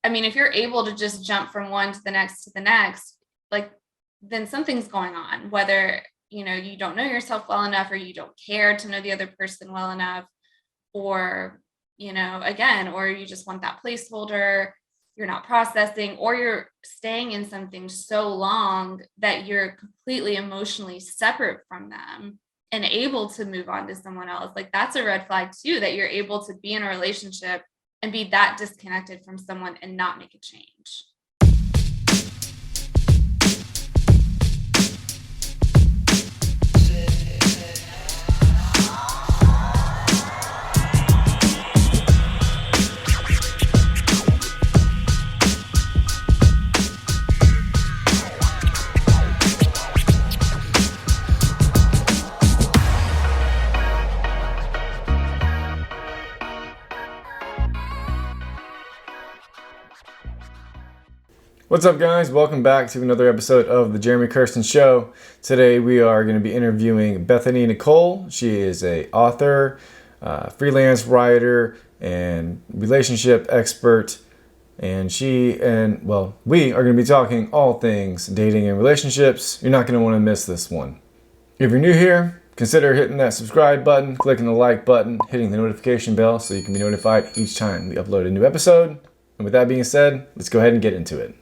I mean, if you're able to just jump from one to the next, like, then something's going on, whether, you don't know yourself well enough, or you don't care to know the other person well enough, or, again, or you just want that placeholder, you're not processing, or you're staying in something so long that you're completely emotionally separate from them and able to move on to someone else. Like, that's a red flag too, that you're able to be in a relationship and be that disconnected from someone and not make a change. What's up, guys? Welcome back to another episode of the Jeremy Kersten Show. Today we are going to be interviewing Bethany Nicole. She is an author, freelance writer, and relationship expert. And we are going to be talking all things dating and relationships. You're not going to want to miss this one. If you're new here, consider hitting that subscribe button, clicking the like button, hitting the notification bell so you can be notified each time we upload a new episode. And with that being said, let's go ahead and get into it.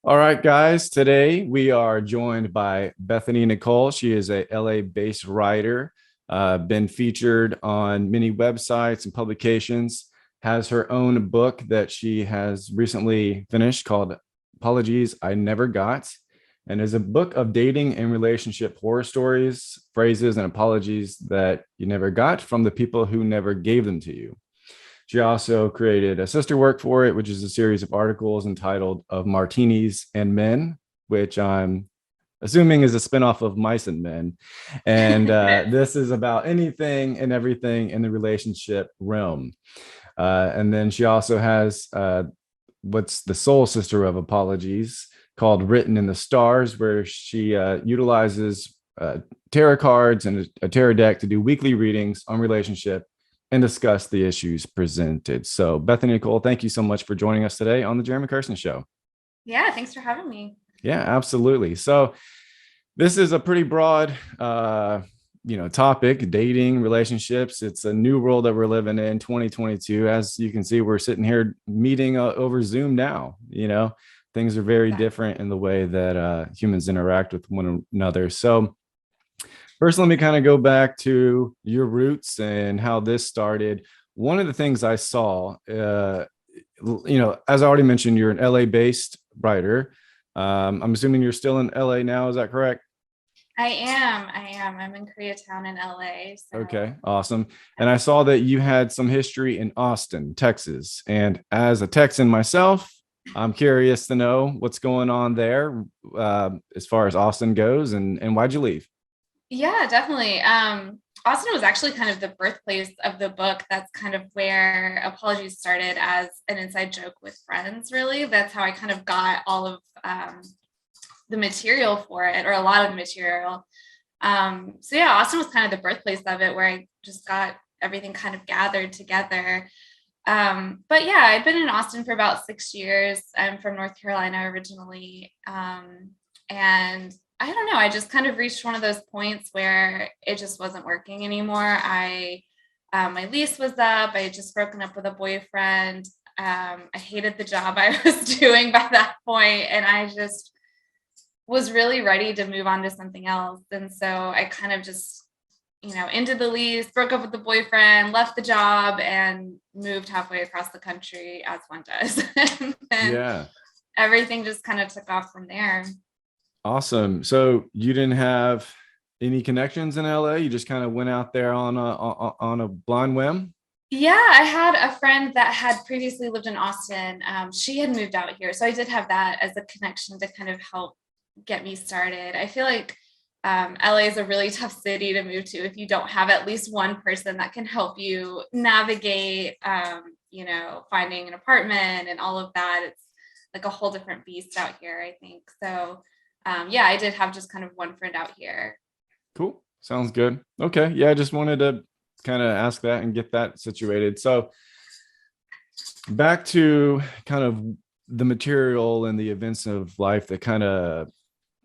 All right, guys, today we are joined by Bethany Nicole. She is a LA-based writer, been featured on many websites and publications, has her own book that she has recently finished called Apologies I Never Got, and is a book of dating and relationship horror stories, phrases, and apologies that you never got from the people who never gave them to you. She also created a sister work for it, which is a series of articles entitled Of Martinis and Men, which I'm assuming is a spinoff of Mice and Men. And this is about anything and everything in the relationship realm. And then she also has what's the soul sister of apologies called Written in the Stars, where she utilizes tarot cards and a tarot deck to do weekly readings on relationship and discuss the issues presented. So Bethany Nicole, thank you so much for joining us today on the Jeremy Kersten Show. Yeah, thanks for having me. Yeah, absolutely. So this is a pretty broad, topic, dating, relationships. It's a new world that we're living in, 2022. As you can see, we're sitting here meeting over Zoom now. Things are very different in the way that humans interact with one another. So first, let me kind of go back to your roots and how this started. One of the things I saw, as I already mentioned, you're an LA-based writer. I'm assuming you're still in LA now. Is that correct? I am. I'm in Koreatown in LA. So. Okay, awesome. And I saw that you had some history in Austin, Texas. And as a Texan myself, I'm curious to know what's going on there as far as Austin goes, and why'd you leave? Yeah, definitely. Austin was actually kind of the birthplace of the book. That's kind of where Apologies started as an inside joke with friends, really. That's how I kind of got all of the material for it, or a lot of the material. So yeah, Austin was kind of the birthplace of it, where I just got everything kind of gathered together. But yeah, I've been in Austin for about 6 years. I'm from North Carolina originally. And I don't know, I just kind of reached one of those points where it just wasn't working anymore. My lease was up. I had just broken up with a boyfriend. I hated the job I was doing by that point, and I just was really ready to move on to something else. And so I kind of just, ended the lease, broke up with the boyfriend, left the job, and moved halfway across the country, as one does. And everything just kind of took off from there. Awesome. So you didn't have any connections in LA? You just kind of went out there on a blind whim? Yeah, I had a friend that had previously lived in Austin. She had moved out here. So I did have that as a connection to kind of help get me started. I feel like LA is a really tough city to move to if you don't have at least one person that can help you navigate, finding an apartment and all of that. It's like a whole different beast out here, I think. So I did have just kind of one friend out here. Cool. Sounds good. Okay. Yeah, I just wanted to kind of ask that and get that situated. So back to kind of the material and the events of life that kind of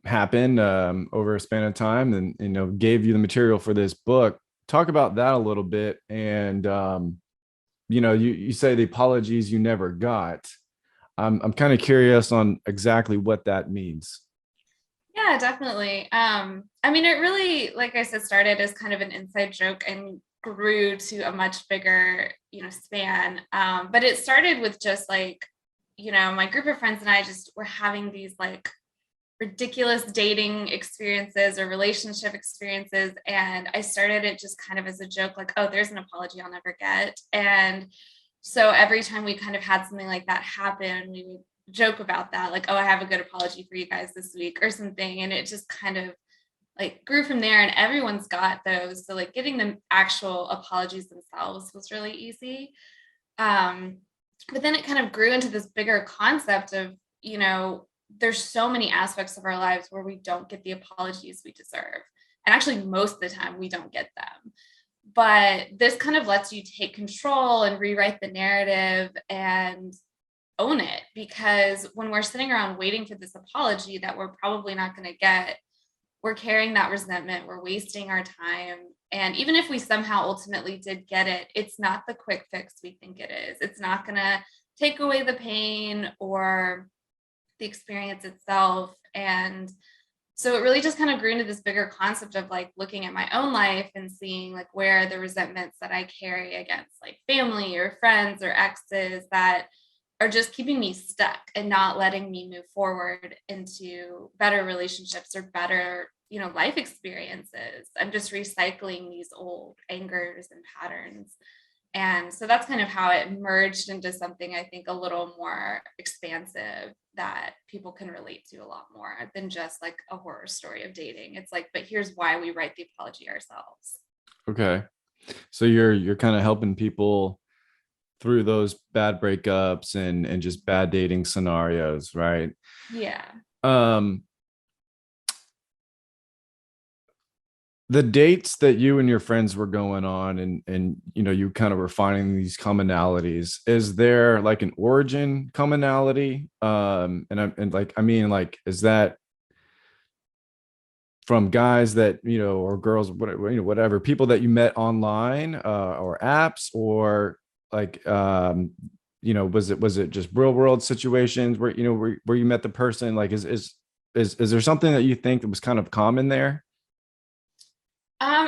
happened over a span of time, and gave you the material for this book. Talk about that a little bit. And you say the apologies you never got. I'm kind of curious on exactly what that means. Yeah, definitely. I mean, it really, like I said, started as kind of an inside joke and grew to a much bigger, span. But it started with just like, my group of friends and I just were having these like ridiculous dating experiences or relationship experiences. And I started it just kind of as a joke, like, oh, there's an apology I'll never get. And so every time we kind of had something like that happen, we would joke about that, like, oh, I have a good apology for you guys this week or something. And it just kind of like grew from there, and everyone's got those. So like getting the actual apologies themselves was really easy. But then it kind of grew into this bigger concept of, there's so many aspects of our lives where we don't get the apologies we deserve. And actually, most of the time, we don't get them. But this kind of lets you take control and rewrite the narrative and own it. Because when we're sitting around waiting for this apology that we're probably not going to get, we're carrying that resentment, we're wasting our time. And even if we somehow ultimately did get it, it's not the quick fix we think it is. It's not going to take away the pain or the experience itself. And so it really just kind of grew into this bigger concept of like looking at my own life and seeing like where the resentments that I carry against like family or friends or exes that are just keeping me stuck and not letting me move forward into better relationships or better, life experiences. I'm just recycling these old angers and patterns. And so that's kind of how it merged into something I think a little more expansive that people can relate to a lot more than just like a horror story of dating. It's like, but here's why we write the apology ourselves. Okay. So you're kind of helping people through those bad breakups and just bad dating scenarios, right? Yeah. The dates that you and your friends were going on, and you kind of were finding these commonalities, is there like an origin commonality? Is that from guys that or girls, whatever, people that you met online or apps, or like was it just real world situations where where you met the person? Like is there something that you think that was kind of common there?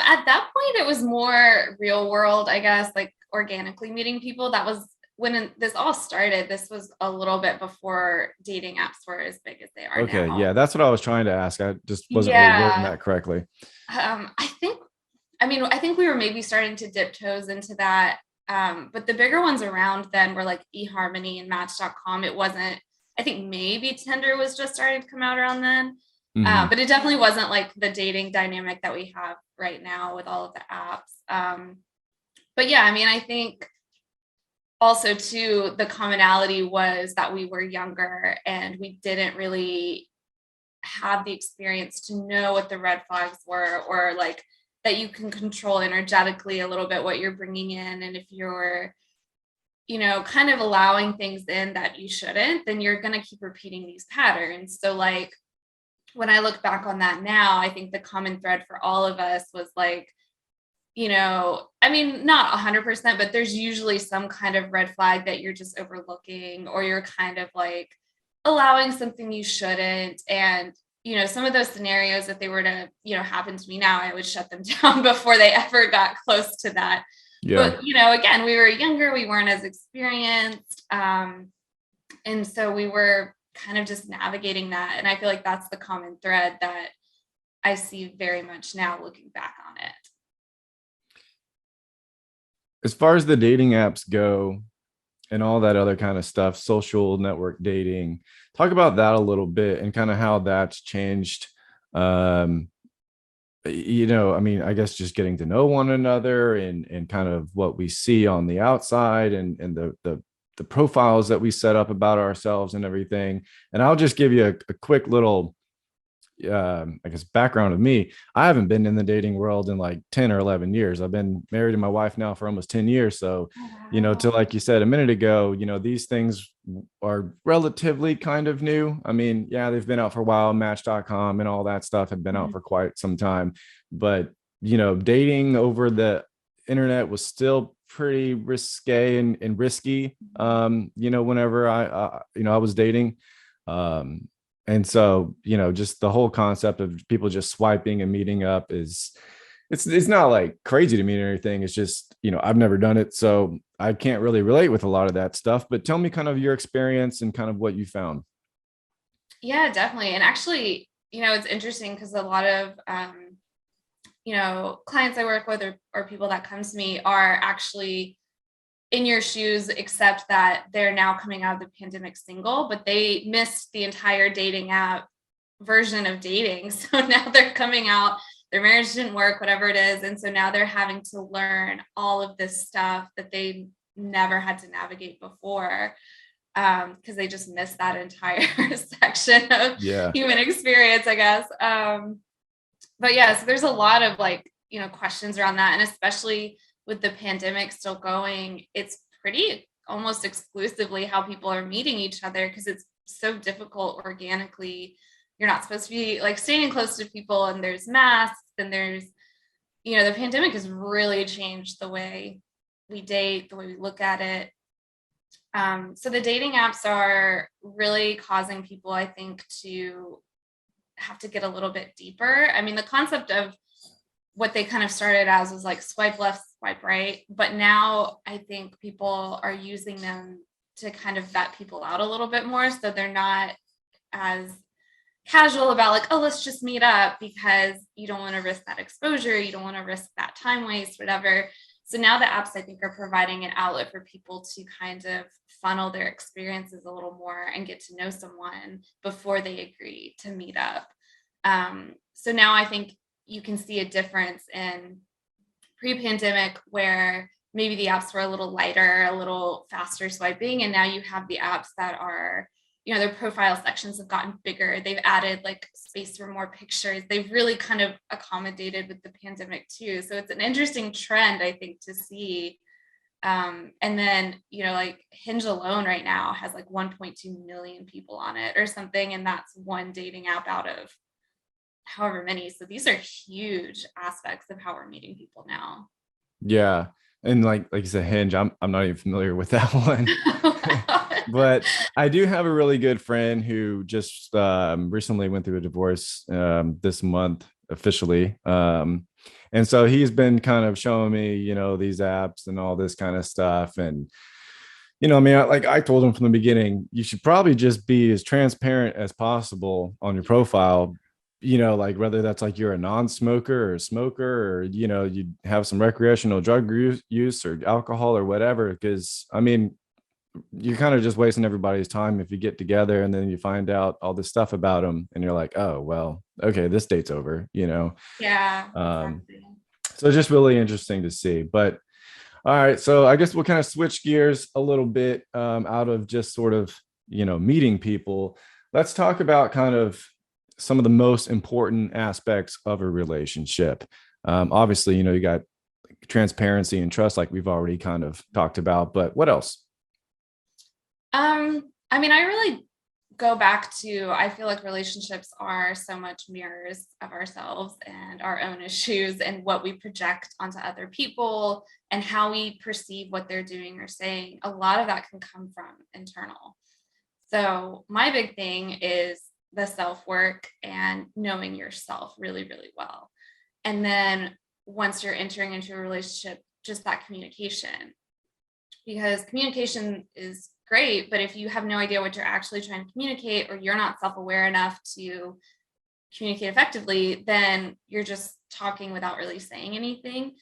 At that point, it was more real world, I guess, like organically meeting people. That was when this all started. This was a little bit before dating apps were as big as they are Okay, now. yeah, that's what I was trying to ask. I just wasn't really wording Yeah. that correctly. I think we were maybe starting to dip toes into that. But the bigger ones around then were like eHarmony and Match.com. It wasn't, I think maybe Tinder was just starting to come out around then. Mhm. But it definitely wasn't like the dating dynamic that we have right now with all of the apps. But yeah, I mean, I think also too, the commonality was that we were younger and we didn't really have the experience to know what the red flags were, or like that you can control energetically a little bit what you're bringing in. And if you're, kind of allowing things in that you shouldn't, then you're going to keep repeating these patterns. So like, when I look back on that now, I think the common thread for all of us was like, I mean, not 100%, but there's usually some kind of red flag that you're just overlooking, or you're kind of like allowing something you shouldn't. And, some of those scenarios, if they were to, happen to me now, I would shut them down before they ever got close to that. Yeah. But, again, we were younger, we weren't as experienced. And so we were kind of just navigating that. And I feel like that's the common thread that I see very much now looking back on it. As far as the dating apps go and all that other kind of stuff, social network dating, talk about that a little bit and kind of how that's changed. Um, I mean, I guess just getting to know one another and kind of what we see on the outside, and the profiles that we set up about ourselves and everything. And I'll just give you a quick little I guess background of me, I haven't been in the dating world in like 10 or 11 years. I've been married to my wife now for almost 10 years. So, Oh, to wow. like you said a minute ago, these things are relatively kind of new. I mean, yeah, they've been out for a while. Match.com and all that stuff had been out Mhm. for quite some time. But, dating over the internet was still pretty risque and risky. Whenever I was dating. Um, and so, just the whole concept of people just swiping and meeting up is it's not like crazy to me or anything. It's just, I've never done it. So I can't really relate with a lot of that stuff. But tell me kind of your experience and kind of what you found. Yeah, definitely. And actually, it's interesting because a lot of, clients I work with or people that come to me are actually in your shoes, except that they're now coming out of the pandemic single, but they missed the entire dating app version of dating. So now they're coming out, their marriage didn't work, whatever it is. And so now they're having to learn all of this stuff that they never had to navigate before, because they just missed that entire section of Yeah. human experience, I guess. But yeah, so there's a lot of questions around that. And especially with the pandemic still going, it's pretty almost exclusively how people are meeting each other because it's so difficult organically. You're not supposed to be like standing close to people, and there's masks, and there's, the pandemic has really changed the way we date, the way we look at it. So the dating apps are really causing people, I think, to have to get a little bit deeper. I mean, the concept of what they kind of started as was like swipe left, swipe right. But now I think people are using them to kind of vet people out a little bit more. So they're not as casual about like, oh, let's just meet up, because you don't want to risk that exposure. You don't want to risk that time waste, whatever. So now the apps, I think, are providing an outlet for people to kind of funnel their experiences a little more and get to know someone before they agree to meet up. So now I think you can see a difference in pre-pandemic, where maybe the apps were a little lighter, a little faster swiping, and now you have the apps that are, their profile sections have gotten bigger. They've added like space for more pictures. They've really kind of accommodated with the pandemic too. So it's an interesting trend, I think, to see. And then, like Hinge alone right now has like 1.2 million people on it or something. And that's one dating app out of however many. So these are huge aspects of how we're meeting people now. Yeah. And like you said, Hinge, I'm not even familiar with that one. But I do have a really good friend who just recently went through a divorce this month officially. And so he's been kind of showing me, these apps and all this kind of stuff. And, I mean, I told him from the beginning, you should probably just be as transparent as possible on your profile, like whether that's like you're a non-smoker or a smoker, or, you have some recreational drug use or alcohol or whatever. Because, I mean, you're kind of just wasting everybody's time if you get together and then you find out all this stuff about them and you're like, oh, well, okay, this date's over. Yeah, Um, exactly. so it's just really interesting to see. But all right, so I guess we'll kind of switch gears a little bit out of just sort of, meeting people. Let's talk about kind of some of the most important aspects of a relationship. Obviously, you got transparency and trust, like we've already kind of talked about, but what else? I mean, I really go back to, I feel like relationships are so much mirrors of ourselves and our own issues and what we project onto other people and how we perceive what they're doing or saying. A lot of that can come from internal. So my big thing is the self-work and knowing yourself really, really well. And then once you're entering into a relationship, just that communication, because communication is great, but if you have no idea what you're actually trying to communicate, or you're not self-aware enough to communicate effectively, then you're just talking without really saying anything.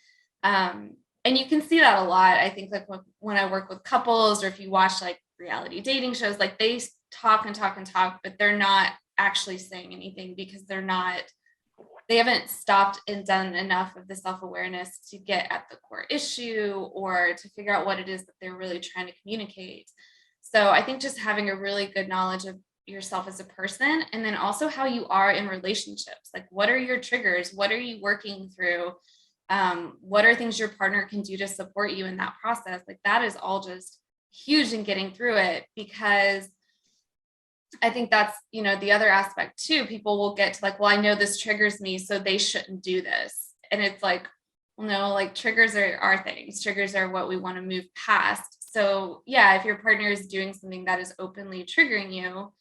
And you can see that a lot. I think like when I work with couples, or if you watch like reality dating shows, like they talk and talk and talk, but they're not actually saying anything because they haven't stopped and done enough of the self-awareness to get at the core issue or to figure out what it is that they're really trying to communicate. So I think just having a really good knowledge of yourself as a person, and then also how you are in relationships. Like, what are your triggers? What are you working through? What are things your partner can do to support you in that process? Like, that is all just huge in getting through it, because I think that's, the other aspect too. People will get to like, well, I know this triggers me, so they shouldn't do this. And it's like, well, no, like triggers are things. Triggers are what we want to move past. So yeah, if your partner is doing something that is openly triggering you,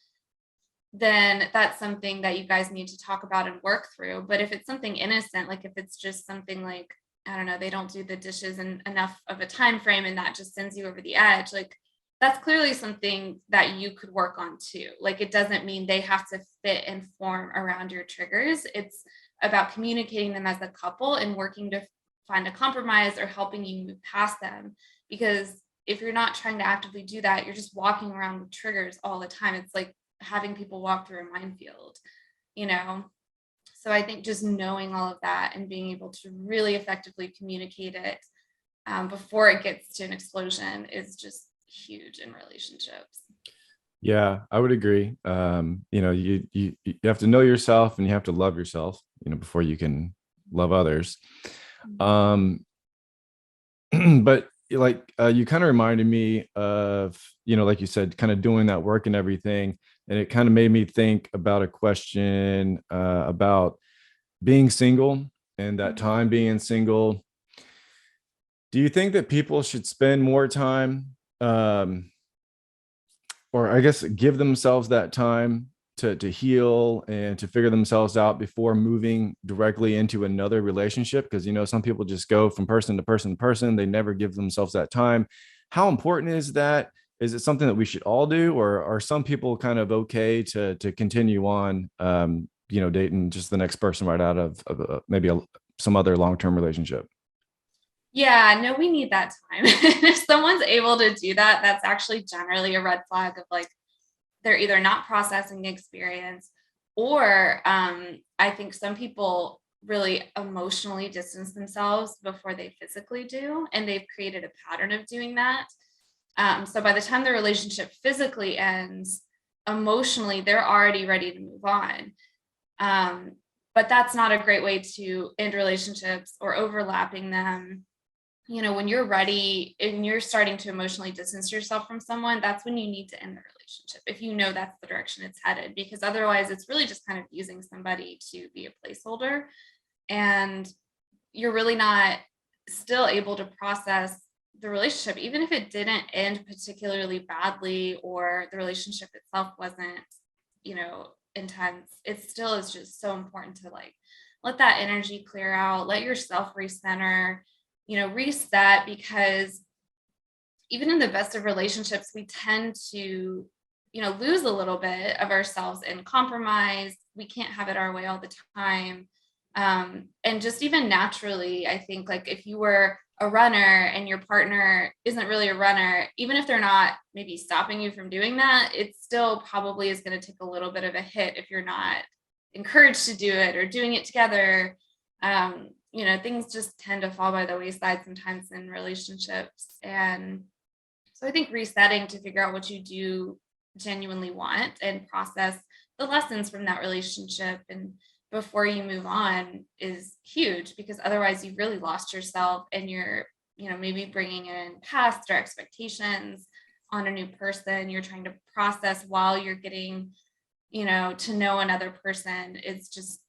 then that's something that you guys need to talk about and work through. But if it's something innocent, like if it's just something like, I don't know, they don't do the dishes in enough of a time frame and that just sends you over the edge, like that's clearly something that you could work on too. Like, it doesn't mean they have to fit and form around your triggers. It's about communicating them as a couple and working to find a compromise or helping you move past them. Because if you're not trying to actively do that, you're just walking around with triggers all the time. It's like having people walk through a minefield, you know? So I think just knowing all of that and being able to really effectively communicate it before it gets to an explosion is just huge in relationships. Yeah, I would agree. You have to know yourself and you have to love yourself, before you can love others. Um, but like you kind of reminded me of, like you said, kind of doing that work and everything. And it kind of made me think about a question about being single and that time being single. Do you think that people should spend more time, or I guess give themselves that time to heal and to figure themselves out before moving directly into another relationship? Because some people just go from person to person to person. They never give themselves that time. How important is that? Is it something that we should all do, or are some people kind of okay to continue on, dating just the next person right out of maybe some other long-term relationship? Yeah, no, we need that time. If someone's able to do that, that's actually generally a red flag of like, they're either not processing the experience, or I think some people really emotionally distance themselves before they physically do, and they've created a pattern of doing that. So by the time the relationship physically ends, emotionally, they're already ready to move on. But that's not a great way to end relationships or overlapping them. When you're ready and you're starting to emotionally distance yourself from someone, that's when you need to end the relationship, if you know that's the direction it's headed, because otherwise it's really just kind of using somebody to be a placeholder, and you're really not still able to process the relationship, even if it didn't end particularly badly or the relationship itself wasn't, intense. It still is just so important to like let that energy clear out, let yourself recenter, reset, because even in the best of relationships, we tend to, lose a little bit of ourselves in compromise. We can't have it our way all the time. And just even naturally, I think like if you were a runner and your partner isn't really a runner, even if they're not maybe stopping you from doing that, it still probably is going to take a little bit of a hit if you're not encouraged to do it or doing it together. Things just tend to fall by the wayside sometimes in relationships. And so I think resetting to figure out what you do genuinely want and process the lessons from that relationship and before you move on is huge, because otherwise you've really lost yourself and you're, maybe bringing in past or expectations on a new person. You're trying to process while you're getting, to know another person. It's just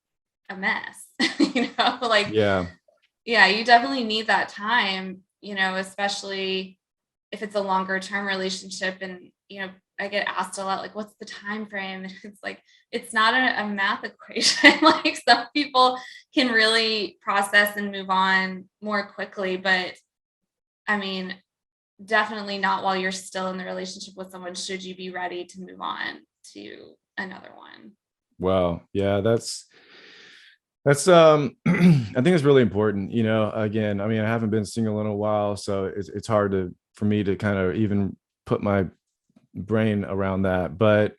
a mess, like, Yeah. yeah, you definitely need that time, especially if it's a longer term relationship. And, I get asked a lot, like, what's the time frame? And it's like, it's not a math equation. Like, some people can really process and move on more quickly, but I mean, definitely not while you're still in the relationship with someone, should you be ready to move on to another one. Wow. Yeah, that's I think it's really important. Again, I mean, I haven't been single in a while, so it's hard for me to kind of even put my brain around that. But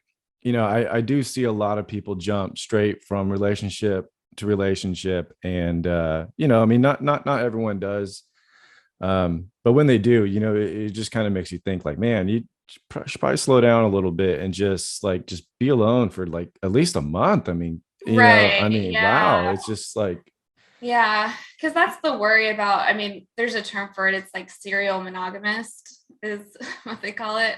I do see a lot of people jump straight from relationship to relationship, and I mean, not everyone does. But when they do, it just kind of makes you think like, man, you should probably slow down a little bit and just be alone for like at least a month. I mean, Right. wow, Yeah. it's just like, Yeah. Because that's the worry about, I mean, there's a term for it. It's like serial monogamist is what they call it.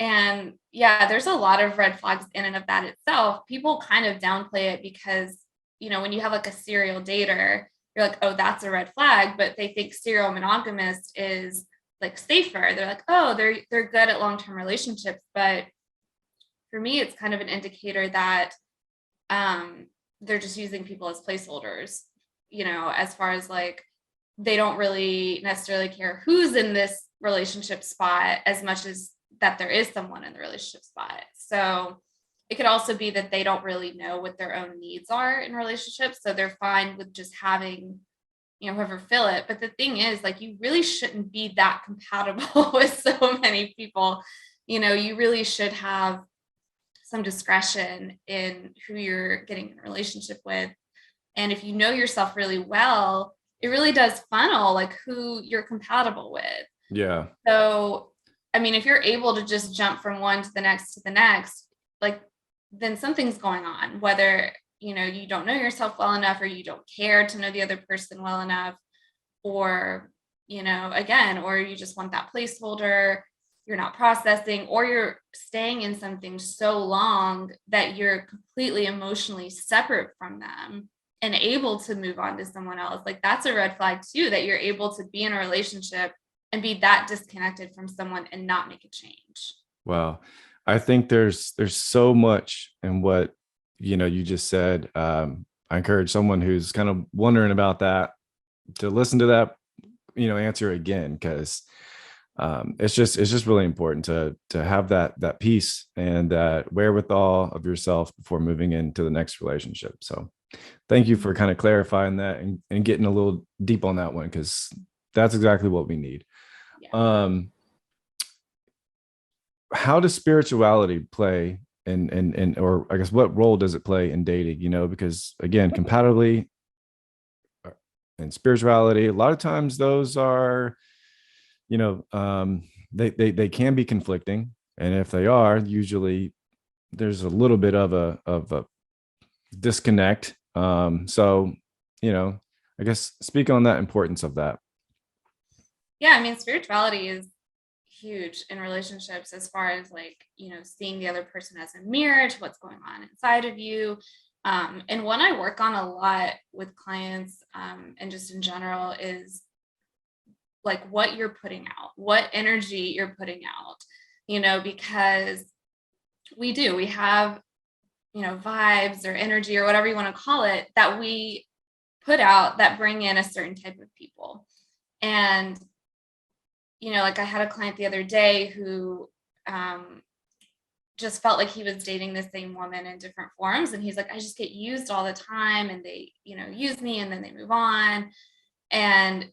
And yeah, there's a lot of red flags in and of that itself. People kind of downplay it because, when you have like a serial dater, you're like, oh, that's a red flag, but they think serial monogamist is like safer. They're like, oh, they're good at long-term relationships. But for me, it's kind of an indicator that um, they're just using people as placeholders, as far as like they don't really necessarily care who's in this relationship spot as much as that there is someone in the relationship spot. So it could also be that they don't really know what their own needs are in relationships. So they're fine with just having, whoever fill it. But the thing is, like, you really shouldn't be that compatible with so many people. You really should have some discretion in who you're getting in a relationship with. And if you know yourself really well, it really does funnel like who you're compatible with. yeah. So, I mean, if you're able to just jump from one to the next, like, then something's going on, whether, you don't know yourself well enough, or you don't care to know the other person well enough, or, again, or you just want that placeholder, you're not processing, or you're staying in something so long that you're completely emotionally separate from them and able to move on to someone else. Like, that's a red flag too, that you're able to be in a relationship and be that disconnected from someone and not make a change. Wow. I think there's so much in what, you just said. I encourage someone who's kind of wondering about that to listen to that, answer again, because it's just really important to have that peace and that wherewithal of yourself before moving into the next relationship. So thank you for kind of clarifying that and getting a little deep on that one, because that's exactly what we need. Yeah. How does spirituality play in or I guess what role does it play in dating? Because again, compatibility and spirituality, a lot of times those are, they can be conflicting, and if they are, usually there's a little bit of a disconnect. So, I guess speak on that importance of that. Yeah. I mean, spirituality is huge in relationships as far as like, seeing the other person as a mirror to what's going on inside of you. And one I work on a lot with clients, and just in general, is like what you're putting out, what energy you're putting out, because we have, vibes or energy or whatever you want to call it that we put out that bring in a certain type of people. And, like I had a client the other day who just felt like he was dating the same woman in different forms. And he's like, I just get used all the time, and they, use me and then they move on. And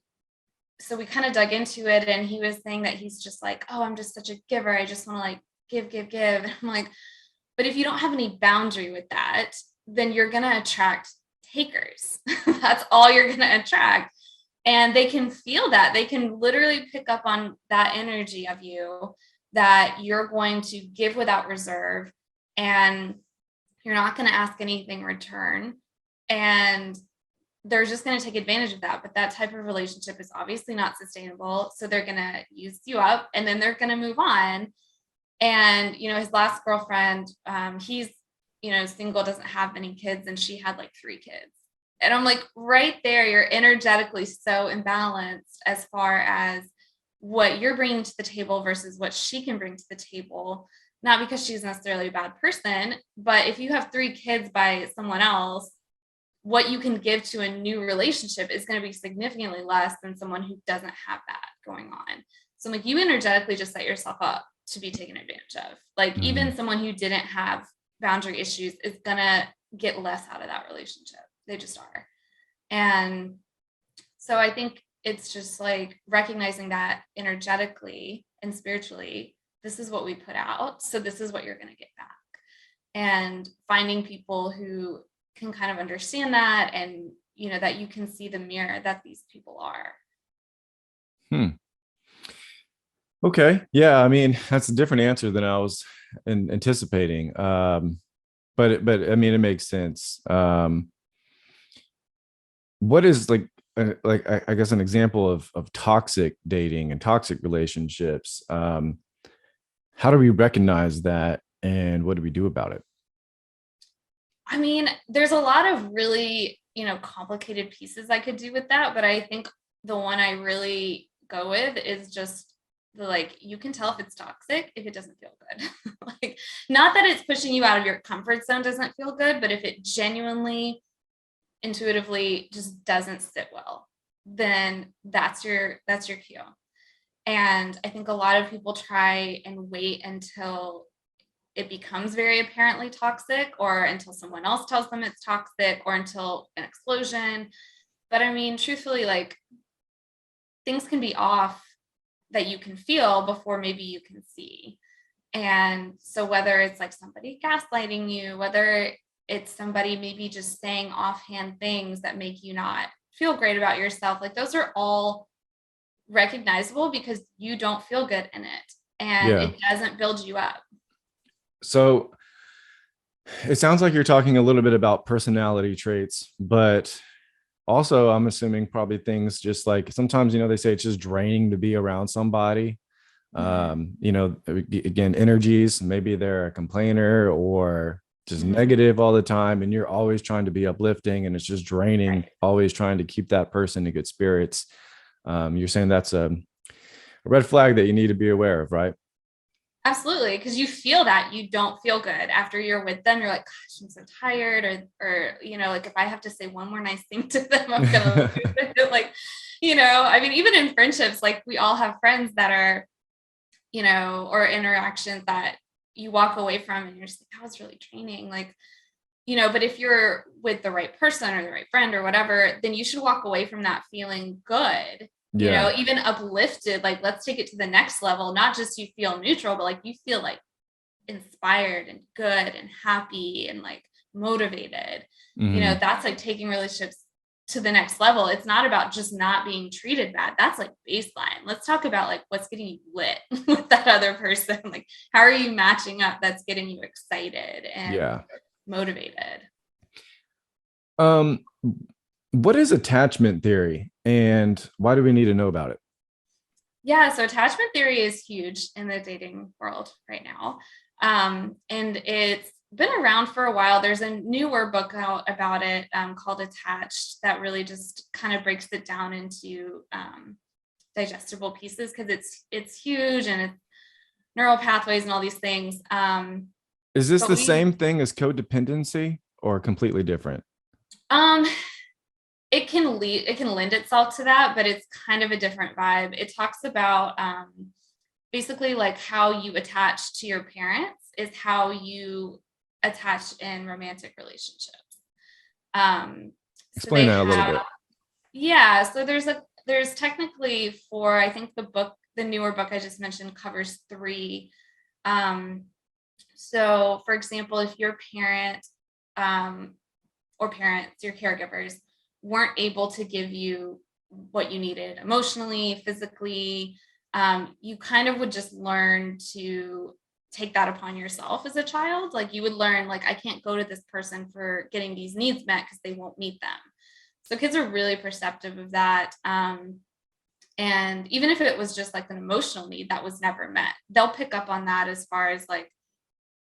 so we kind of dug into it, and he was saying that he's just like, oh, I'm just such a giver. I just want to like give, give, give. And I'm like, but if you don't have any boundary with that, then you're going to attract takers. That's all you're going to attract. And they can feel that. They can literally pick up on that energy of you, that you're going to give without reserve, and you're not going to ask anything in return. And they're just going to take advantage of that. But that type of relationship is obviously not sustainable. So they're going to use you up, and then they're going to move on. And, his last girlfriend, he's, single, doesn't have many kids, and she had like 3 kids. And I'm like, right there, you're energetically so imbalanced as far as what you're bringing to the table versus what she can bring to the table. Not because she's necessarily a bad person, but if you have 3 kids by someone else, what you can give to a new relationship is going to be significantly less than someone who doesn't have that going on. So like, you energetically just set yourself up to be taken advantage of. Like, even someone who didn't have boundary issues is going to get less out of that relationship. They just are. And so I think it's just like recognizing that energetically and spiritually, this is what we put out. So this is what you're going to get back. And finding people who can kind of understand that, and, that you can see the mirror that these people are. Okay. Yeah. I mean, that's a different answer than I was anticipating. But I mean, it makes sense. What is I guess an example of toxic dating and toxic relationships? How do we recognize that, and what do we do about it? I mean, there's a lot of really, complicated pieces I could do with that, but I think the one I really go with is just the like, you can tell if it's toxic if it doesn't feel good. Like, not that it's pushing you out of your comfort zone doesn't feel good, but if it genuinely, intuitively just doesn't sit well, then that's your cue. And I think a lot of people try and wait until it becomes very apparently toxic, or until someone else tells them it's toxic, or until an explosion. But I mean, truthfully, like, things can be off that you can feel before maybe you can see. And so whether it's like somebody gaslighting you, whether it's somebody maybe just saying offhand things that make you not feel great about yourself, like, those are all recognizable because you don't feel good in it and Yeah. it doesn't build you up. So it sounds like you're talking a little bit about personality traits, but also I'm assuming probably things just like sometimes, they say it's just draining to be around somebody. Mm-hmm. Again, energies, maybe they're a complainer or just Mm-hmm. negative all the time, and you're always trying to be uplifting, and it's just draining, Right. always trying to keep that person in good spirits. You're saying that's a red flag that you need to be aware of, right? Absolutely, because you feel that you don't feel good after you're with them. You're like, gosh, I'm so tired, or like, if I have to say one more nice thing to them, I'm gonna lose it. Like, I mean, even in friendships, like, we all have friends that are, or interactions that you walk away from and you're just like, that was really draining. Like, but if you're with the right person or the right friend or whatever, then you should walk away from that feeling good, Yeah. even uplifted. Like, let's take it to the next level. Not just you feel neutral, but like you feel like inspired and good and happy and like motivated. Hmm. That's like taking relationships to the next level. It's not about just not being treated bad. That's like baseline. Let's talk about like what's getting you lit with that other person. Like, how are you matching up that's getting you excited and Yeah. motivated? Um, what is attachment theory, and why do we need to know about it? Yeah, so attachment theory is huge in the dating world right now. And it's been around for a while. There's a newer book out about it, called Attached, that really just kind of breaks it down into digestible pieces, because it's huge and it's neural pathways and all these things. Is this But the we same thing as codependency or completely different? um it can lend itself to that, but it's kind of a different vibe. It talks about basically like how you attach to your parents is how you attach in romantic relationships. So Explain they that a little have, bit. yeah, so there's technically four. I think the newer book I just mentioned covers three. um so for example, if your parent, um or parents, your caregivers, weren't able to give you what you needed emotionally, physically, you kind of would just learn to take that upon yourself as a child. Like, you would learn, like, I can't go to this person for getting these needs met because they won't meet them. So kids are really perceptive of that. And even if it was just like an emotional need that was never met, they'll pick up on that as far as like,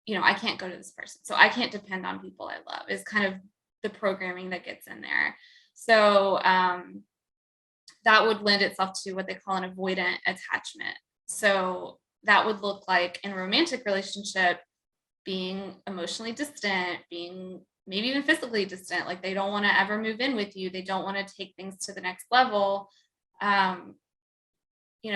I can't go to this person, so I can't depend on people I love, is kind of the programming that gets in there. So that would lend itself to what they call an avoidant attachment. So that would look like, in a romantic relationship, being emotionally distant, being maybe even physically distant. Like, they don't want to ever move in with you. They don't want to take things to the next level. Um,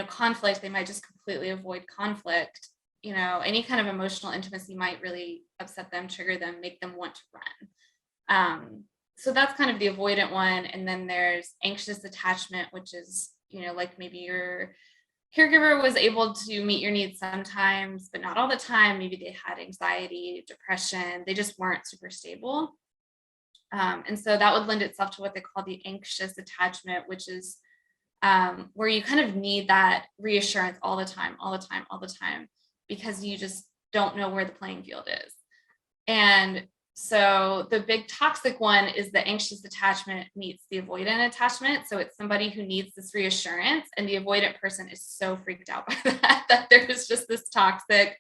conflict, they might just completely avoid conflict. Any kind of emotional intimacy might really upset them, trigger them, make them want to run. So that's kind of the avoidant one. And then there's anxious attachment, which is, like, maybe your caregiver was able to meet your needs sometimes, but not all the time. Maybe they had anxiety, depression, they just weren't super stable. And so that would lend itself to what they call the anxious attachment, which is where you kind of need that reassurance all the time, all the time, all the time, because you just don't know where the playing field is. And so the big toxic one is the anxious attachment meets the avoidant attachment. So it's somebody who needs this reassurance, and the avoidant person is so freaked out by that there's just this toxic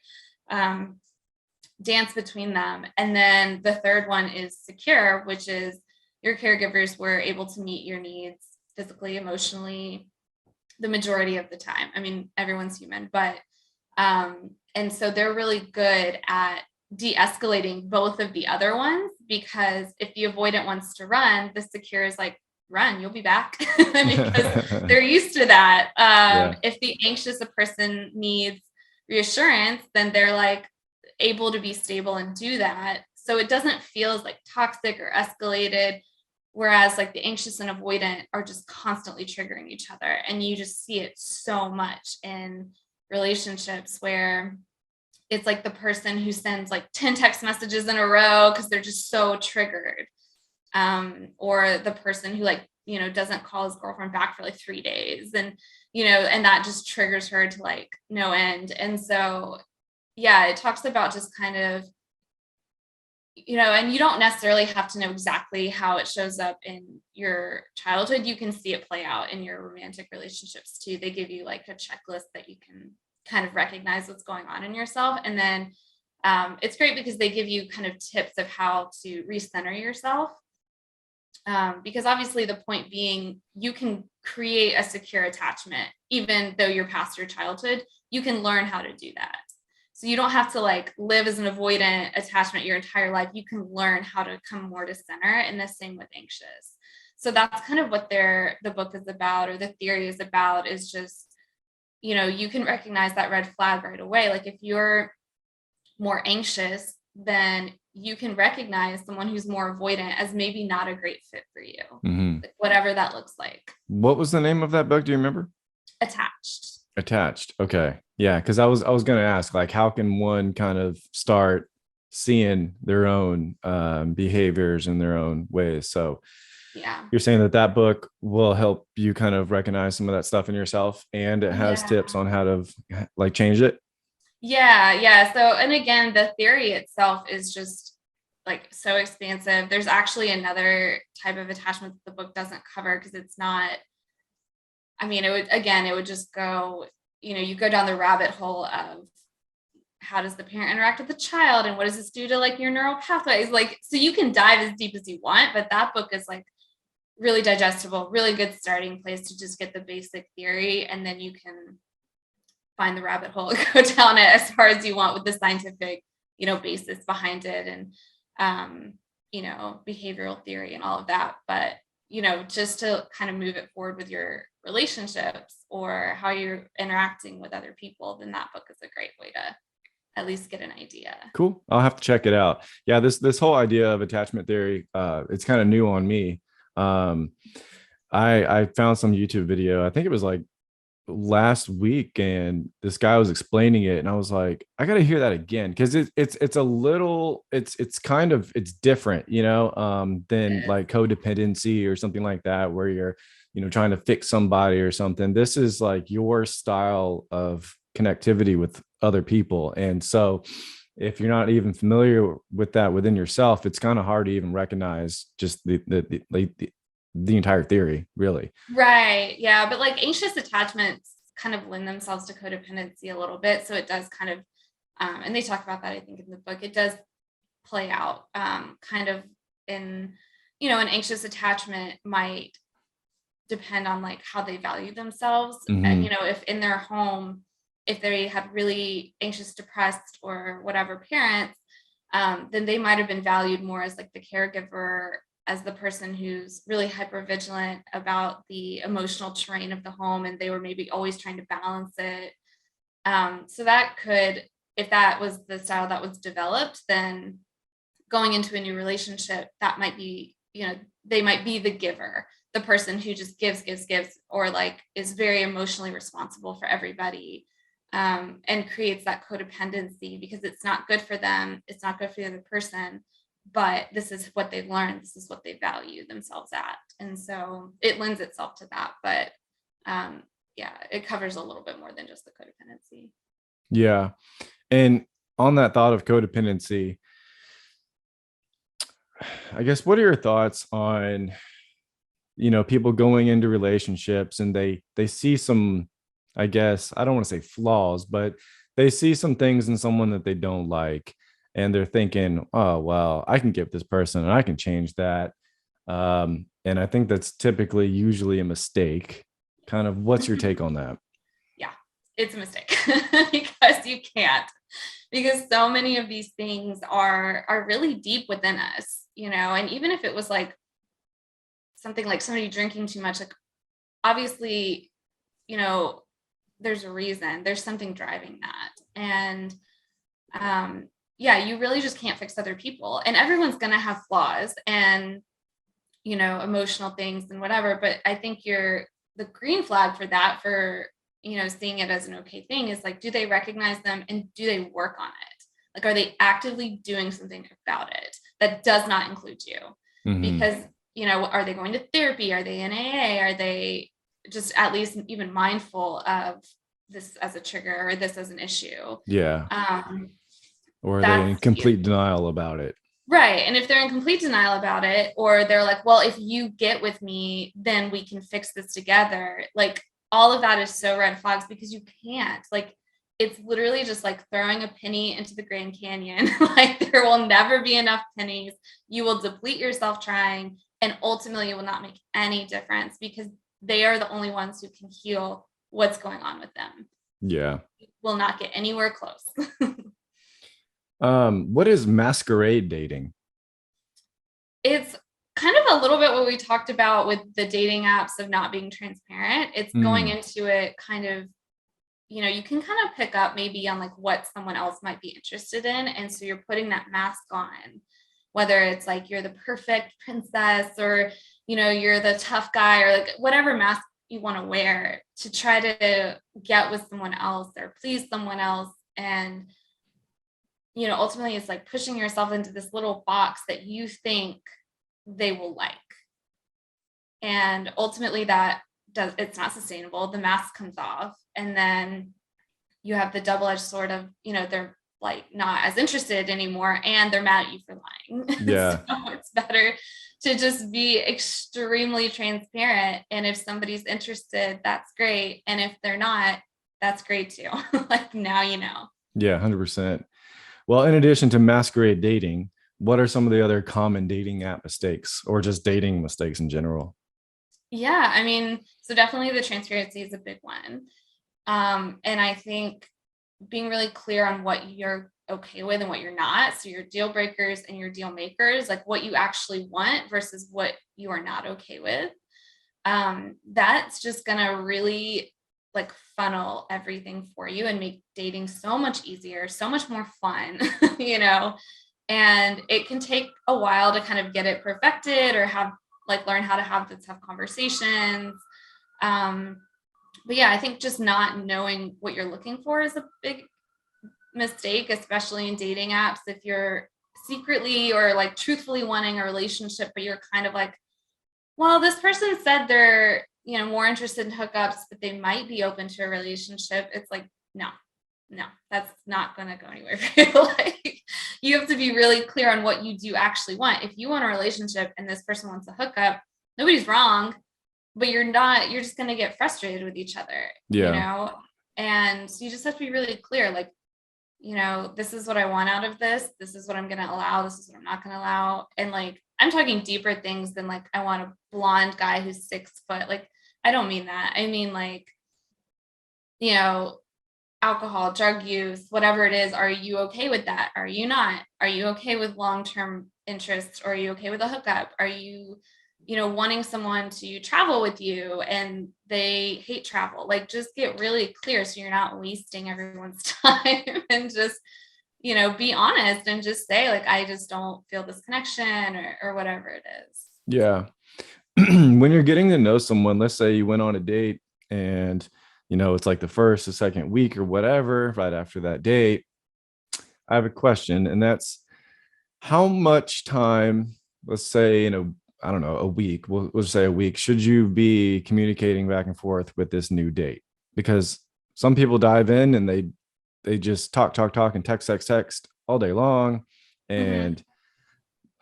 dance between them. And then the third one is secure, which is your caregivers were able to meet your needs physically, emotionally, the majority of the time. I mean, everyone's human, but and so they're really good at de-escalating both of the other ones, because if the avoidant wants to run, the secure is like, run, you'll be back, because they're used to that. If the anxious person needs reassurance, then they're like able to be stable and do that. So it doesn't feel as like toxic or escalated. Whereas like the anxious and avoidant are just constantly triggering each other. And you just see it so much in relationships where it's like the person who sends like 10 text messages in a row because they're just so triggered. Or the person who like, doesn't call his girlfriend back for like 3 days, and, and that just triggers her to like no end. And so, yeah, it talks about just kind of, and you don't necessarily have to know exactly how it shows up in your childhood. You can see it play out in your romantic relationships too. They give you like a checklist that you can kind of recognize what's going on in yourself. And then it's great because they give you kind of tips of how to recenter yourself. Because obviously the point being, you can create a secure attachment, even though you're past your childhood. You can learn how to do that. So you don't have to like live as an avoidant attachment your entire life. You can learn how to come more to center, and the same with anxious. So that's kind of what the book is about, or the theory is about, is just, you can recognize that red flag right away. Like if you're more anxious, then you can recognize someone who's more avoidant as maybe not a great fit for you, like whatever that looks like. What was the name of that book? Do you remember? Attached. Okay. Yeah. Cause I was going to ask, like, how can one kind of start seeing their own behaviors in their own ways? So yeah, you're saying that book will help you kind of recognize some of that stuff in yourself, and it has tips on how to like change it. Yeah. So, and again, the theory itself is just like so expansive. There's actually another type of attachment that the book doesn't cover, because it's not, I mean, it would just go, you go down the rabbit hole of how does the parent interact with the child, and what does this do to like your neural pathways? Like, so you can dive as deep as you want, but that book is like really digestible, really good starting place to just get the basic theory. And then you can find the rabbit hole and go down it as far as you want with the scientific, basis behind it, and, behavioral theory and all of that. But, just to kind of move it forward with your relationships or how you're interacting with other people, then that book is a great way to at least get an idea. Cool. I'll have to check it out. Yeah. This whole idea of attachment theory, it's kind of new on me. I found some YouTube video. I think it was like last week, and this guy was explaining it, and I was like, I got to hear that again, because it's a little, it's different, than like codependency or something like that, where you're trying to fix somebody or something. This is like your style of connectivity with other people, and so if you're not even familiar with that within yourself, it's kind of hard to even recognize just the entire theory, really. Right. Yeah. But like anxious attachments kind of lend themselves to codependency a little bit. So it does kind of, and they talk about that, I think, in the book. It does play out kind of in, an anxious attachment might depend on like how they value themselves. And, if in their home, if they had really anxious, depressed, or whatever parents, then they might have been valued more as like the caregiver, as the person who's really hyper vigilant about the emotional terrain of the home, and they were maybe always trying to balance it. So that could, if that was the style that was developed, then going into a new relationship, that might be, they might be the giver, the person who just gives, or like is very emotionally responsible for everybody, and creates that codependency because it's not good for them. It's not good for the other person. But this is what they've learned. This is what they value themselves at. And so it lends itself to that. But Yeah, it covers a little bit more than just the codependency. Yeah. And on that thought of codependency, I guess, what are your thoughts on, people going into relationships and they see some, I guess, I don't want to say flaws, but they see some things in someone that they don't like, and they're thinking, oh well, I can get this person and I can change that. And I think that's typically usually a mistake. Kind of, what's your take on that? Yeah, it's a mistake because you can't, because so many of these things are really deep within us, and even if it was like something like somebody drinking too much, like obviously, you know, there's a reason, there's something driving that. And yeah, you really just can't fix other people, and everyone's going to have flaws and, emotional things and whatever. But I think the green flag for that, for, seeing it as an okay thing, is like, do they recognize them and do they work on it? Like, are they actively doing something about it that does not include you? Hmm. Because, are they going to therapy? Are they in AA? Are they just at least even mindful of this as a trigger or this as an issue? Yeah. Um, Or are they in that's complete denial about it? right. And if they're in complete denial about it, or they're like, well, if you get with me, then we can fix this together. Like, all of that is so red flags, because you can't. Like, it's literally just like throwing a penny into the Grand Canyon. Like, there will never be enough pennies. You will deplete yourself trying, and ultimately it will not make any difference, because they are the only ones who can heal what's going on with them. Yeah. You will not get anywhere close. What is masquerade dating? It's kind of a little bit what we talked about with the dating apps of not being transparent. It's going Mm, into it kind of, you can kind of pick up maybe on like what someone else might be interested in. And so you're putting that mask on, whether it's like you're the perfect princess, or, you're the tough guy, or like whatever mask you want to wear to try to get with someone else or please someone else. And, ultimately it's like pushing yourself into this little box that you think they will like. And ultimately it's not sustainable. The mask comes off, and then you have the double-edged sword of, they're like not as interested anymore, and they're mad at you for lying. So yeah. it's better to just be extremely transparent. And if somebody's interested, that's great. And if they're not, that's great too. Like, now you know. Yeah, 100%. Well, in addition to masquerade dating, what are some of the other common dating app mistakes, or just dating mistakes in general? Yeah, I mean, so definitely the transparency is a big one. And I think being really clear on what you're okay with and what you're not. So your deal breakers and your deal makers, like what you actually want versus what you are not okay with. That's just gonna really like funnel everything for you and make dating so much easier, so much more fun, you know. And it can take a while to kind of get it perfected, or have like learn how to have the tough conversations. Um, but yeah, I think just not knowing what you're looking for is a big mistake, especially in dating apps. If you're secretly or like truthfully wanting a relationship, but you're kind of like, well, this person said they're, more interested in hookups, but they might be open to a relationship. It's like, no, no, that's not going to go anywhere for you. Like, you have to be really clear on what you do actually want. If you want a relationship and this person wants a hookup, nobody's wrong, but you're just going to get frustrated with each other, Yeah. and you just have to be really clear. Like, this is what I want out of this. This is what I'm going to allow. This is what I'm not going to allow. And like, I'm talking deeper things than like, I want a blonde guy who's 6 foot. Like, I don't mean that. I mean, like, you know, alcohol, drug use, whatever it is. Are you okay with that? Are you not? Are you okay with long-term interests? Or are you okay with a hookup? Are you, wanting someone to travel with you and they hate travel? Like, just get really clear so you're not wasting everyone's time, and just, be honest and just say like, I just don't feel this connection, or whatever it is. Yeah. When you're getting to know someone, let's say you went on a date and, it's like the first, the second week or whatever, right after that date, I have a question, and that's how much time, let's say, I don't know, a week, we'll say a week, should you be communicating back and forth with this new date? Because some people dive in and they just talk and text all day long. Mm-hmm. And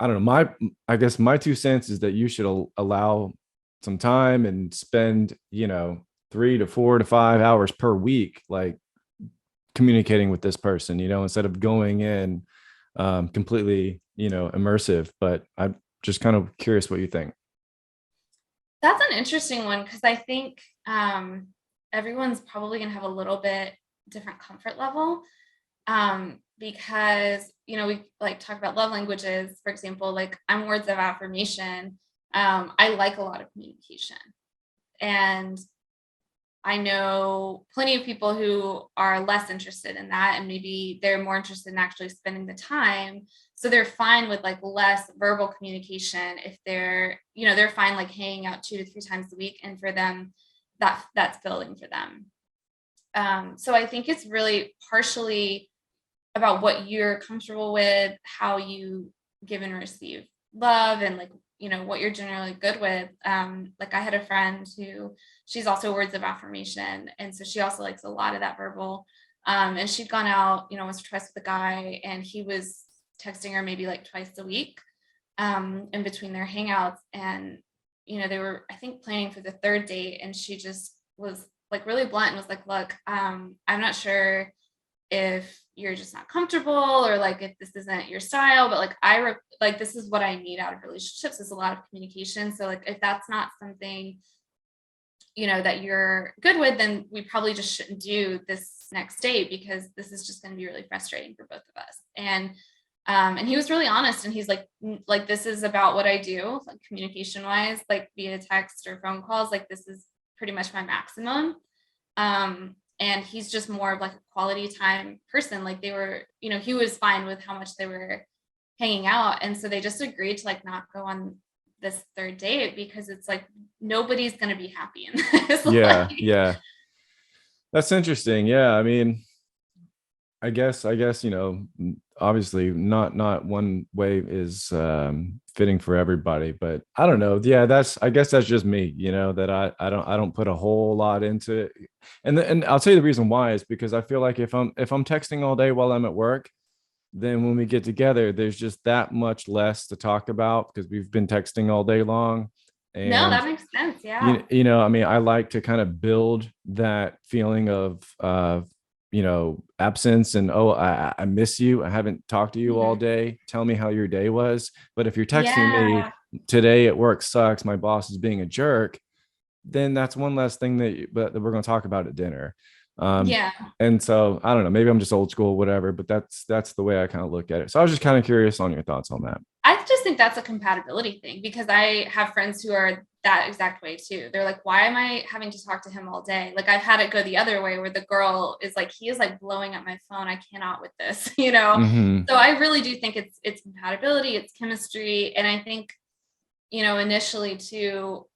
I don't know, I guess my 2 cents is that you should allow some time and spend, 3 to 4 to 5 hours per week, like communicating with this person, instead of going in completely, immersive. But I'm just kind of curious what you think. That's an interesting one because I think everyone's probably going to have a little bit different comfort level because, we like talk about love languages, for example, like I'm words of affirmation. I like a lot of communication. And I know plenty of people who are less interested in that, and maybe they're more interested in actually spending the time. So they're fine with like less verbal communication if they're fine like hanging out 2 to 3 times a week, and for them, that's building for them. So I think it's really partially about what you're comfortable with, how you give and receive love, and like, what you're generally good with. Like I had a friend who she's also words of affirmation. And so she also likes a lot of that verbal. And she'd gone out, once or twice with a guy, and he was texting her maybe like twice a week in between their hangouts. And, they were, I think, planning for the third date. And she just was like really blunt and was like, look, I'm not sure if you're just not comfortable or like if this isn't your style, but like like this is what I need out of relationships, is a lot of communication. So like if that's not something that you're good with, then we probably just shouldn't do this next date, because this is just going to be really frustrating for both of us. And he was really honest, and he's like this is about what I do, like communication wise, like via text or phone calls, like this is pretty much my maximum. And he's just more of like a quality time person. Like they were, he was fine with how much they were hanging out. And so they just agreed to like not go on this third date, because it's like nobody's going to be happy in this. Yeah, Like, yeah. That's interesting. Yeah. I mean, I guess, obviously not one way is fitting for everybody, but I don't know. Yeah, I guess that's just me, that I don't put a whole lot into it. And I'll tell you the reason why is because I feel like if I'm texting all day while I'm at work, then when we get together, there's just that much less to talk about because we've been texting all day long. no, And that makes sense. Yeah. I mean, I like to kind of build that feeling of absence and, oh, I miss you, I haven't talked to you all Mhm. day, tell me how your day was. But if you're texting me, Yeah. today at work sucks, my boss is being a jerk, then that's one less thing that we're going to talk about at dinner. um Yeah. and so I don't know, maybe I'm just old school, whatever, but that's the way I kind of look at it. So I was just kind of curious on your thoughts on that. I just think that's a compatibility thing, because I have friends who are that exact way too. They're like, why am I having to talk to him all day? Like I've had it go the other way where the girl is like, he is like blowing up my phone. I cannot with this, Hmm. So I really do think it's compatibility, it's chemistry. And I think, initially too,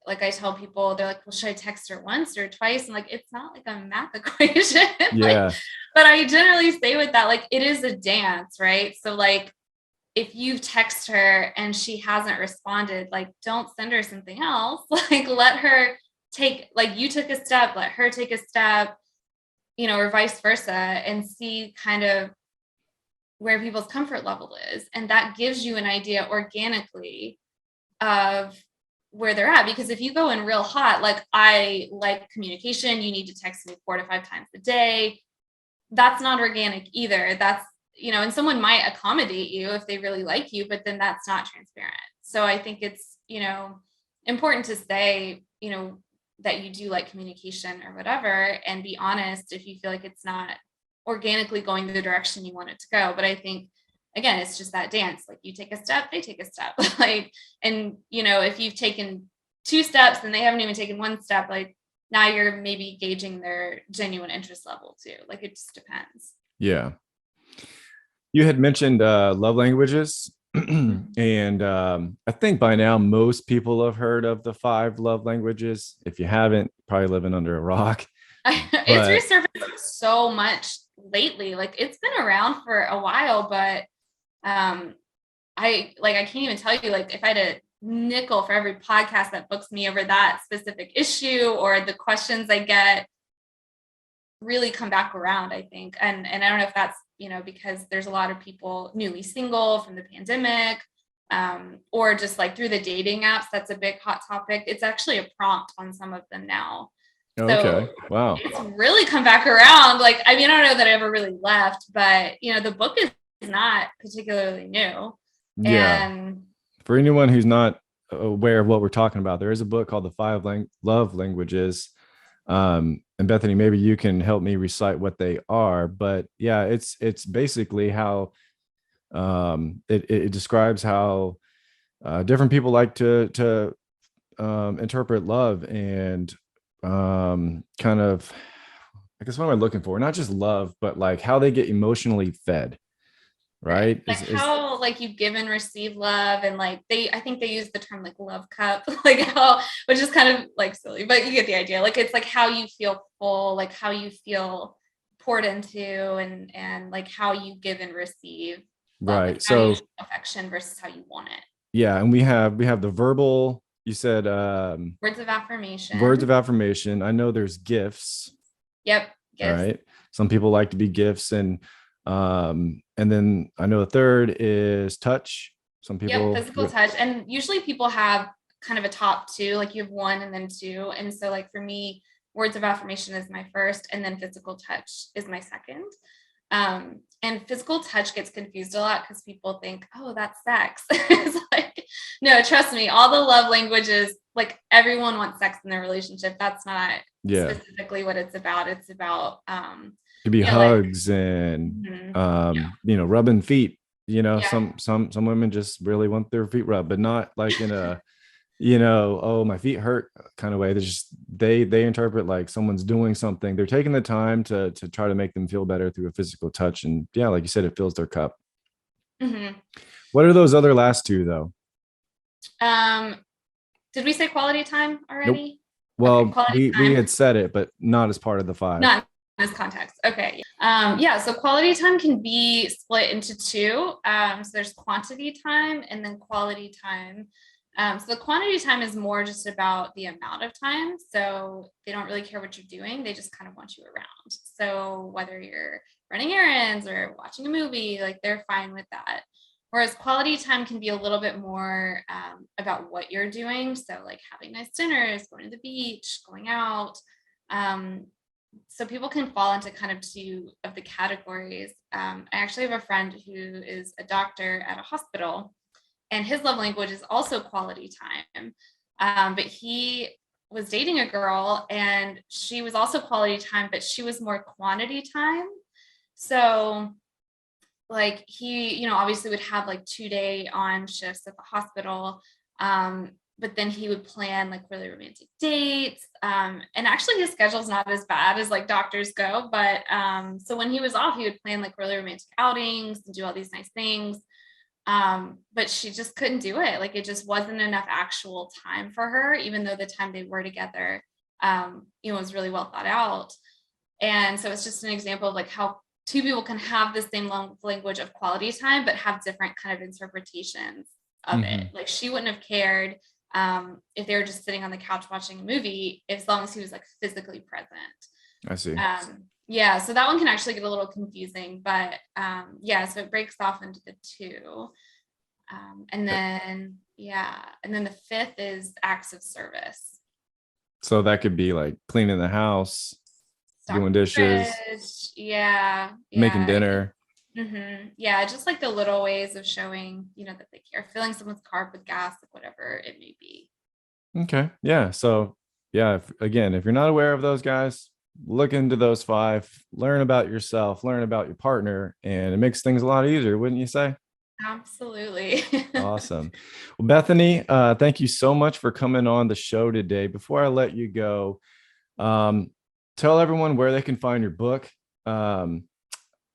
like I tell people, they're like, well, should I text her once or twice? And like, it's not like a math equation. Like, Yeah. but I generally say with that, like, it is a dance, right? So like if you text her and she hasn't responded, like don't send her something else. Like let her take, like you took a step, let her take a step, or vice versa, and see kind of where people's comfort level is. And that gives you an idea organically of where they're at. Because if you go in real hot, like I like communication, you need to text me 4 to 5 times a day, that's not organic either. That's, and someone might accommodate you if they really like you, but then that's not transparent. So I think it's, important to say, that you do like communication or whatever, and be honest if you feel like it's not organically going the direction you want it to go. But I think, again, it's just that dance. Like you take a step, they take a step. Like, and, if you've taken 2 steps and they haven't even taken 1 step, like now you're maybe gauging their genuine interest level too. Like it just depends. Yeah. You had mentioned love languages. Mhm. And I think by now most people have heard of the 5 love languages. If you haven't, probably living under a rock. It's But resurfaced so much lately. Like it's been around for a while, but I can't even tell you, like if I had to nickel for every podcast that books me over that specific issue, or the questions I get really come back around, I think. And I don't know if that's, because there's a lot of people newly single from the pandemic, or just like through the dating apps. That's a big hot topic. It's actually a prompt on some of them now. Okay. So Wow. it's really come back around. Like, I mean, I don't know that I ever really left, but the book is not particularly new. Yeah. And For anyone who's not aware of what we're talking about, there is a book called The Love Languages. And Bethany, maybe you can help me recite what they are. But yeah, it's basically how it describes how different people like to interpret love and kind of, I guess, what am I looking for? Not just love, but like how they get emotionally fed, right? like how like you give and receive love, and like I think they use the term like love cup, like how, which is kind of like silly, but you get the idea. Like it's like how you feel full, like how you feel poured into, and like how you give and receive love, like right. how you So show affection versus how you want it. yeah, and we have the verbal, you said Words of affirmation. words of affirmation. I know there's gifts. Yep. All Gifts. right. Some people like to be gifts, and then I know the third is touch. Some Yep, people physical touch. And usually people have kind of a top two, like you have one and then two. And so like for me, words of affirmation is my first, and then physical touch is my second. And physical touch gets confused a lot because people think, oh, that's sex. It's like, no, trust me, all the love languages, like everyone wants sex in their relationship. That's not yeah, specifically what it's about. It's about could be like hugs and mhm, rubbing feet. yeah. Some women just really want their feet rubbed, but not like in a oh, my feet hurt kind of way. There's just they interpret like someone's doing something. They're taking the time to try to make them feel better through a physical touch. And yeah, like you said, it fills their cup. Mhm. What are those other last two though? Um, did we say quality time Nope. already? Okay, Well, quality we time, had said it, but not as part of the five. not in this context. Okay. Yeah, so quality time can be split into two. So there's quantity time and then quality time. So the quantity time is more just about the amount of time. So they don't really care what you're doing. They just kind of want you around. So whether you're running errands or watching a movie, like they're fine with that. Whereas quality time can be a little bit more about what you're doing. So like having nice dinners, going to the beach, going out. Um, so people can fall into kind of two of the categories. I actually have a friend who is a doctor at a hospital, and his love language is also quality time. But he was dating a girl, and she was also quality time, but she was more quantity time. So like he, obviously would have like 2-day on shifts at the hospital. But then he would plan like really romantic dates. And actually his schedule's not as bad as like doctors go. But so when he was off, he would plan like really romantic outings and do all these nice things. But she just couldn't do it. Like it just wasn't enough actual time for her, even though the time they were together, was really well thought out. And so it's just an example of like how two people can have the same language of quality time, but have different kind of interpretations of Mm-hmm. it. Like she wouldn't have cared if they were just sitting on the couch watching a movie, as long as he was like physically present. I see. Yeah, so that one can actually get a little confusing, but yeah, so it breaks off into the two. And then, yeah, and then the fifth is acts of service. So that could be like cleaning the house, doing Stocking the dishes, fridge. Yeah, making yeah. dinner. Yeah, just like the little ways of showing, that they care, filling someone's car up with gas, like whatever it may be. Okay. Yeah. So yeah, if you're not aware of those guys, look into those five, learn about yourself, learn about your partner, and it makes things a lot easier, wouldn't you say? Absolutely. Awesome. Well, Bethany, thank you so much for coming on the show today. Before I let you go, um, tell everyone where they can find your book. Um,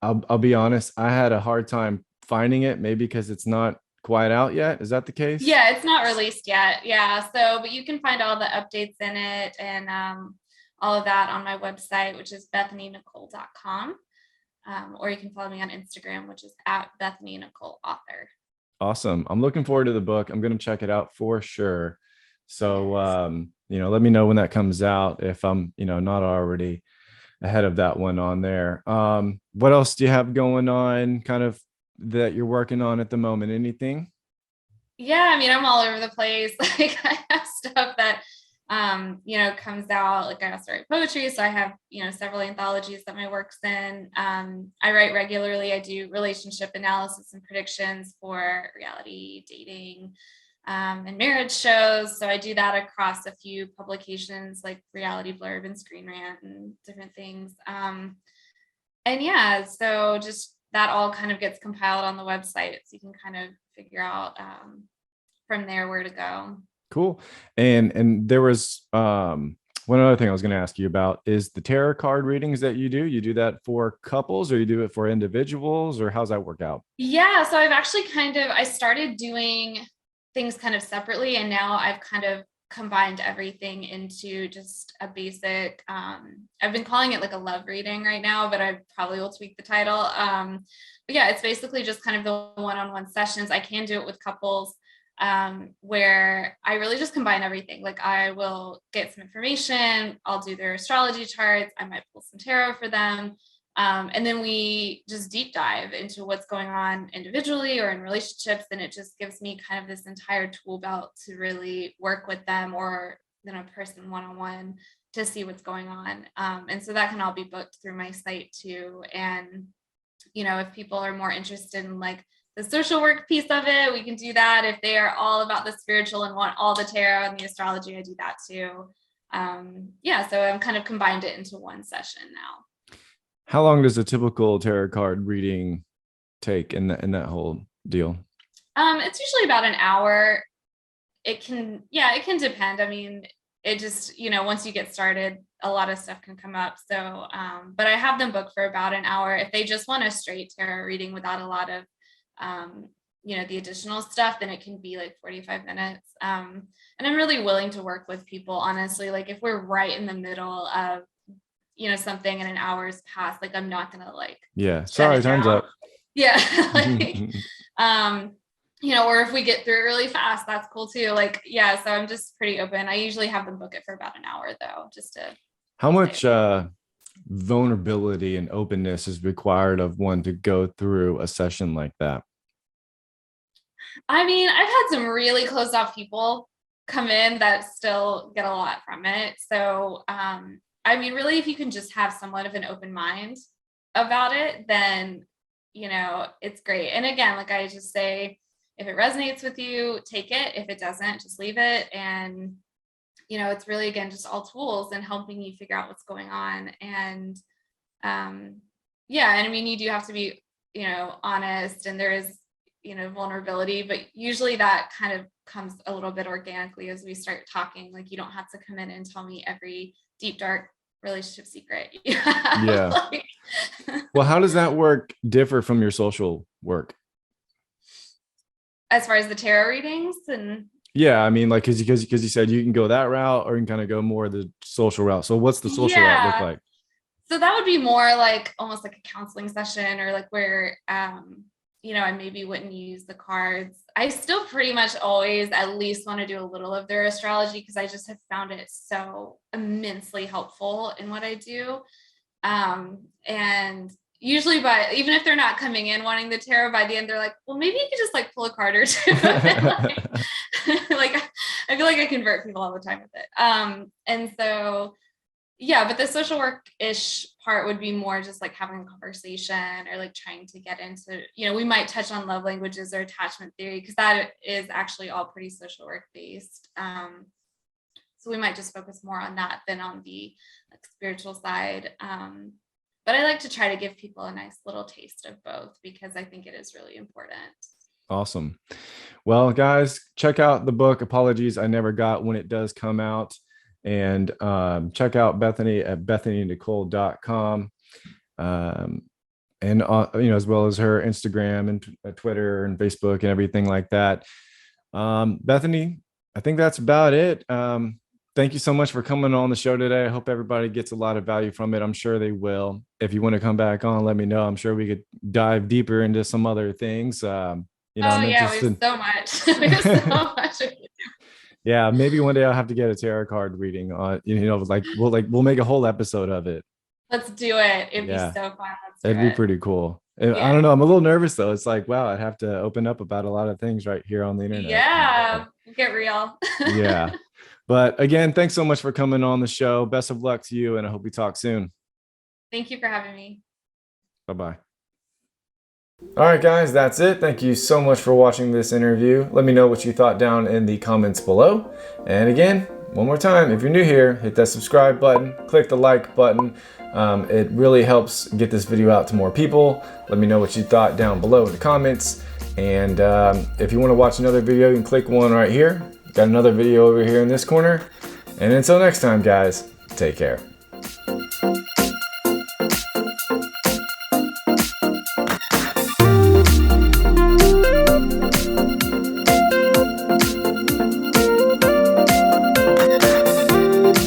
I'll be honest, I had a hard time finding it, maybe because it's not quite out yet. Is that the case? Yeah, it's not released yet. Yeah, so but you can find all the updates in it, and all of that on my website, which is bethanynicole.com. Or you can follow me on Instagram, which is at Bethany Nicole Author. Awesome. I'm looking forward to the book. I'm going to check it out for sure. So, Yes. let me know when that comes out if I'm, not already ahead of that one on there. What else do you have going on kind of that you're working on at the moment? Anything? Yeah, I mean, I'm all over the place. Like I have stuff that comes out. Like I also write poetry. So I have, several anthologies that my work's in. I write regularly. I do relationship analysis and predictions for reality dating and marriage shows. So I do that across a few publications like Reality Blurb and Screen Rant and different things. And yeah, so just that all kind of gets compiled on the website, so you can kind of figure out from there where to go. Cool. And there was one other thing I was going to ask you about is the tarot card readings that you do. You do that for couples or you do it for individuals, or how's that work out? Yeah, so I've actually I started doing things kind of separately, and now I've kind of combined everything into just a basic I've been calling it like a love reading right now, but I probably will tweak the title. But yeah, it's basically just kind of the one-on-one sessions. I can do it with couples, where I really just combine everything. Like I will get some information, I'll do their astrology charts, I might pull some tarot for them. And then we just deep dive into what's going on individually or in relationships. And it just gives me kind of this entire tool belt to really work with them or a person one-on-one to see what's going on. And so that can all be booked through my site too. And, if people are more interested in like the social work piece of it, we can do that. If they are all about the spiritual and want all the tarot and the astrology, I do that too. Yeah, so I'm kind of combined it into one session now. How long does a typical tarot card reading take in that whole deal? It's usually about an hour. It can depend. I mean, it just, once you get started, a lot of stuff can come up. So, but I have them booked for about an hour. If they just want a straight tarot reading without a lot of, the additional stuff, then it can be like 45 minutes. And I'm really willing to work with people, honestly. Like if we're right in the middle of, something and an hour's passed, like I'm not gonna like Yeah. shut Sorry, it time's down. up. Yeah. Like, um, or if we get through it really fast, that's cool too. Like, yeah, so I'm just pretty open. I usually have them book it for about an hour though, just to How stay. much vulnerability and openness is required of one to go through a session like that? I mean, I've had some really closed off people come in that still get a lot from it. So, I mean, really, if you can just have somewhat of an open mind about it, then, it's great. And again, like I just say, if it resonates with you, take it. If it doesn't, just leave it. And, it's really, again, just all tools and helping you figure out what's going on. And, yeah, and I mean, you do have to be, honest, and there is, vulnerability, but usually that kind of comes a little bit organically as we start talking. Like you don't have to come in and tell me every deep, dark relationship secret you have. Yeah. Like, Well, how does that work differ from your social work? as far as the tarot readings and Yeah, I mean, like, because you said you can go that route or you can kind of go more the social route. So, what's the social route look yeah, like? so that would be more like almost like a counseling session or like where I maybe wouldn't use the cards. I still pretty much always at least want to do a little of their astrology because I just have found it so immensely helpful in what I do. And usually by even if they're not coming in wanting the tarot, by the end they're like, well, maybe you could just like pull a card or two. Like I feel like I convert people all the time with it. And so yeah, but the social work-ish part would be more just like having a conversation or like trying to get into, we might touch on love languages or attachment theory because that is actually all pretty social work based. So we might just focus more on that than on the like spiritual side. But I like to try to give people a nice little taste of both because I think it is really important. Awesome. Well, guys, check out the book. Apologies, I never got when it does come out. And check out Bethany at bethanynicole.com. And as well as her Instagram and Twitter and Facebook and everything like that. Bethany, I think that's about it. Thank you so much for coming on the show today. I hope everybody gets a lot of value from it. I'm sure they will. If you want to come back on, let me know. I'm sure we could dive deeper into some other things. Oh I'm yeah, we interested. have so much. We have so much. Yeah, maybe one day I'll have to get a tarot card reading on, we'll make a whole episode of it. Let's do it. It'd be Yeah, so fun. Let's do that'd be it. pretty cool. I Yeah. don't know. I'm a little nervous though. It's like, wow, I'd have to open up about a lot of things right here on the internet. Yeah. Get real. Yeah. But again, thanks so much for coming on the show. Best of luck to you, and I hope we talk soon. Thank you for having me. Bye-bye. All right, guys, that's it. Thank you so much for watching this interview. Let me know what you thought down in the comments below. And again, one more time, if you're new here, hit that subscribe button, click the like button. It really helps get this video out to more people. Let me know what you thought down below in the comments. And if you want to watch another video, you can click one right here. Got another video over here in this corner. And until next time, guys, take care.